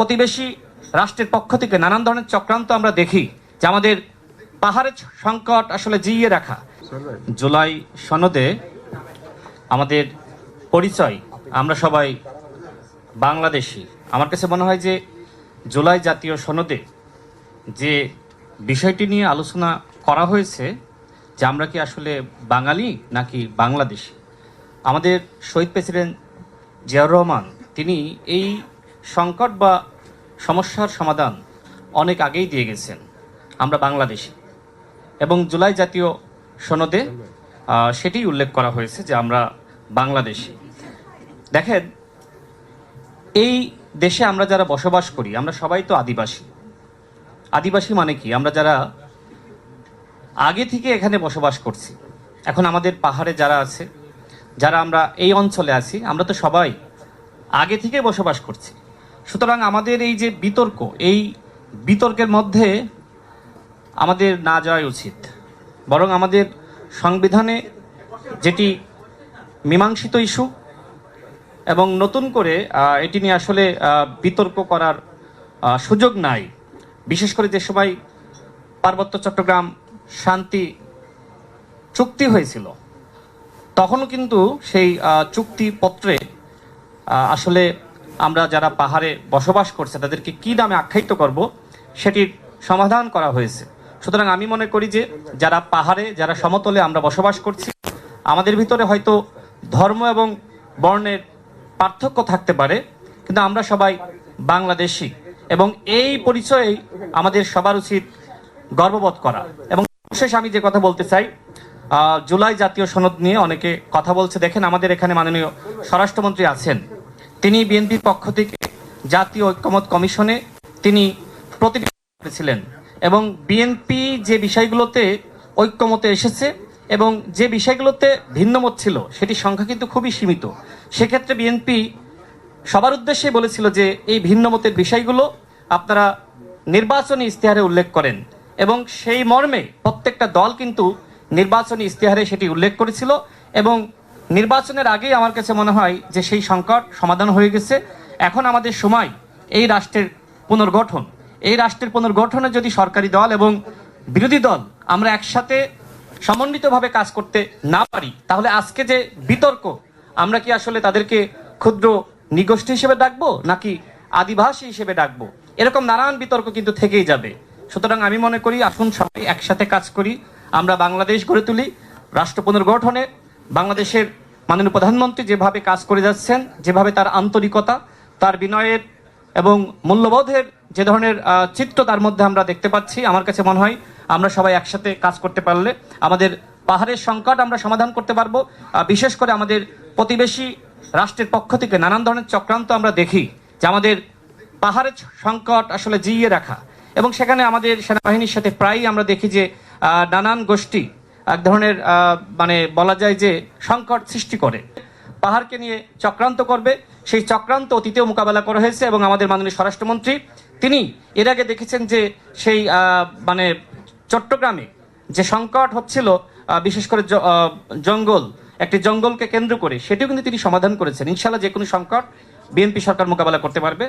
প্রতিবেশী রাষ্ট্রের পক্ষ থেকে নানান ধরনের চক্রান্ত আমরা দেখি যে আমাদের পাহাড়ের সংকট আসলে জিইয়ে রাখা। জুলাই সনদে আমাদের পরিচয়, আমরা সবাই বাংলাদেশি। আমার কাছে মনে হয় যে জুলাই জাতীয় সনদে যে বিষয়টি নিয়ে আলোচনা করা হয়েছে যে আমরা কি আসলে বাঙালি নাকি বাংলাদেশি। আমাদের শহীদ প্রেসিডেন্ট জিয়াউর রহমান তিনি এই সংকট বা সমস্যার সমাধান অনেক আগেই দিয়ে গেছেন, আমরা বাংলাদেশি। এবং জুলাই জাতীয় সনদে সেটি উল্লেখ করা হয়েছে যে আমরা বাংলাদেশি। দেখেন, এই দেশে আমরা যারা বসবাস করি আমরা সবাই তো আদিবাসী। আদিবাসী মানে কি? আমরা যারা আগে থেকে এখানে বসবাস করছি, এখন আমাদের পাহাড়ে যারা আছে, যারা আমরা এই অঞ্চলে আছি, আমরা তো সবাই আগে থেকে বসবাস করছি। সুতরাং আমাদের এই যে বিতর্ক, এই বিতর্কের মধ্যে আমাদের না যাওয়াই উচিত। বরং আমাদের সংবিধানে যেটি মীমাংসিত ইস্যু এবং নতুন করে এটি নিয়ে আসলে বিতর্ক করার সুযোগ নাই। বিশেষ করে যে সময় পার্বত্য চট্টগ্রাম শান্তি চুক্তি হয়েছিল, তখনও কিন্তু সেই চুক্তিপত্রে আসলে আমরা যারা পাহাড়ে বসবাস করছে তাদেরকে কি নামে আখ্যায়িত করব সেটির সমাধান করা হয়েছে। সুতরাং আমি মনে করি যে যারা পাহাড়ে, যারা সমতলে আমরা বসবাস করছি, আমাদের ভিতরে হয়তো ধর্ম এবং বর্ণের পার্থক্য থাকতে পারে, কিন্তু আমরা সবাই বাংলাদেশি এবং এই পরিচয়েই আমাদের সবার উচিত গর্ববোধ করা। এবং বিশেষ আমি যে কথা বলতে চাই, জুলাই জাতীয় সনদ নিয়ে অনেকে কথা বলছে। দেখেন, আমাদের এখানে মাননীয় স্বরাষ্ট্রমন্ত্রী আছেন, তিনি বিএনপির পক্ষ থেকে জাতীয় ঐক্যমত কমিশনে তিনি প্রতিনিধিত্ব করেছিলেন এবং বিএনপি যে বিষয়গুলোতে ঐক্যমতে এসেছে এবং যে বিষয়গুলোতে ভিন্নমত ছিল সেটির সংখ্যা কিন্তু খুবই সীমিত। সেক্ষেত্রে বিএনপি সবার উদ্দেশ্যে বলেছিল যে এই ভিন্নমতের বিষয়গুলো আপনারা নির্বাচনী ইশতেহারে উল্লেখ করেন, এবং সেই মর্মে প্রত্যেকটা দল কিন্তু নির্বাচনী ইশতেহারে সেটি উল্লেখ করেছিল। এবং নির্বাচনের আগেই আমার কাছে মনে হয় যে সেই সংকট সমাধান হয়ে গেছে। এখন আমাদের সময় এই রাষ্ট্রের পুনর্গঠন। এই রাষ্ট্রের পুনর্গঠনে যদি সরকারি দল এবং বিরোধী দল আমরা একসাথে সমন্বিতভাবে কাজ করতে না পারি, তাহলে আজকে যে বিতর্ক, আমরা কি আসলে তাদেরকে ক্ষুদ্র নিগোষ্ঠী হিসেবে ডাকবো নাকি আদিবাসী হিসেবে ডাকবো? এরকম নানান বিতর্ক কিন্তু থেকেই যাবে। সুতরাং আমি মনে করি আসুন সবাই একসাথে কাজ করি, আমরা বাংলাদেশ গড়ে তুলি। রাষ্ট্র পুনর্গঠনে বাংলাদেশের মাননীয় প্রধানমন্ত্রী যেভাবে কাজ করে যাচ্ছেন, যেভাবে তার আন্তরিকতা, তার বিনয়ের এবং মূল্যবোধের যে ধরনের চিত্র তার মধ্যে আমরা দেখতে পাচ্ছি, আমার কাছে মনে হয় আমরা সবাই একসাথে কাজ করতে পারলে আমাদের পাহাড়ের সংকট আমরা সমাধান করতে পারবো। বিশেষ করে আমাদের প্রতিবেশী রাষ্ট্রের পক্ষ থেকে নানান ধরনের চক্রান্ত আমরা দেখি যে আমাদের পাহাড়ের সংকট আসলে জিইয়ে রাখা, এবং সেখানে আমাদের সেনাবাহিনীর সাথে প্রায়ই আমরা দেখি যে নানান গোষ্ঠী এক ধরনের মানে বলা যায় যে সংকট সৃষ্টি করে, পাহাড়কে নিয়ে চক্রান্ত করবে। সেই চক্রান্ত অতীতেও মোকাবেলা করা হয়েছে এবং আমাদের মাননীয় স্বরাষ্ট্রমন্ত্রী তিনি এর আগে দেখেছেন যে সেই মানে চট্টগ্রামে যে সংকট হচ্ছিল, বিশেষ করে জঙ্গল, একটি জঙ্গলকে কেন্দ্র করে, সেটিও কিন্তু তিনি সমাধান করেছেন। ইনশাআল্লাহ যে কোনো সংকট বিএনপি সরকার মোকাবেলা করতে পারবে।